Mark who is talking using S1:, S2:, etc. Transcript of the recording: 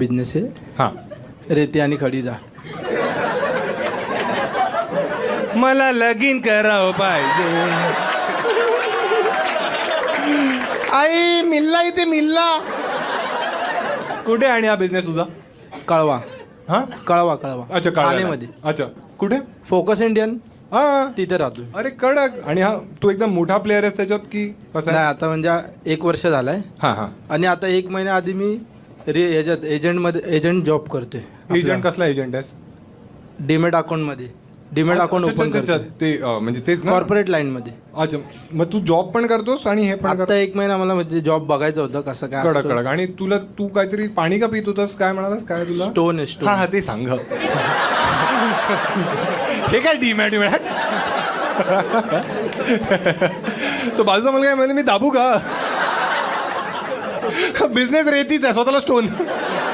S1: Business आहे.
S2: हां.
S1: रेती आणि खडीचा.
S2: मला लगीन करावं पाहिजे. आई मिल्ला इथे मिल्ला. कुठे आणि हा बिझनेस तुझा?
S1: कळवा.
S2: हा
S1: कळवा.
S2: अच्छा
S1: ठाण्यामध्ये.
S2: अच्छा कुठे?
S1: फोकस इंडियन
S2: हा
S1: तिथे राहतो.
S2: अरे कडक. आणि हा तू एकदम मोठा प्लेअर आहेस त्याच्यात की कसं
S1: नाही
S2: आहे?
S1: आता म्हणजे 1 वर्ष झालाय.
S2: हां.
S1: आणि आता 1 महिन्या आधी मी याच्यात एजंट जॉब करतोय.
S2: एजंट कसला एजंट आहेस?
S1: डीमेट अकाउंटमध्ये. डीमेट अकाउंट ओपन करतो
S2: ते म्हणजे तेच ना.
S1: कॉर्पोरेट लाईनमध्ये.
S2: अच्छा मग तू जॉब पण करतोस आणि हे पण
S1: आता 1 महिना मला म्हणजे जॉब बघायचं होतं कसं काय
S2: कडक
S1: असतं.
S2: कडक. आणि तू काहीतरी पाणी का पित होतास? काय म्हणालास? काय तुला?
S1: स्टोन आहे स्टोन.
S2: हा ते सांग. हे काय डीमॅट तो बाजूचा मुलगा म्हणजे मी दाबू का? बिझनेस रेतीच आहे स्वतःला स्टोन.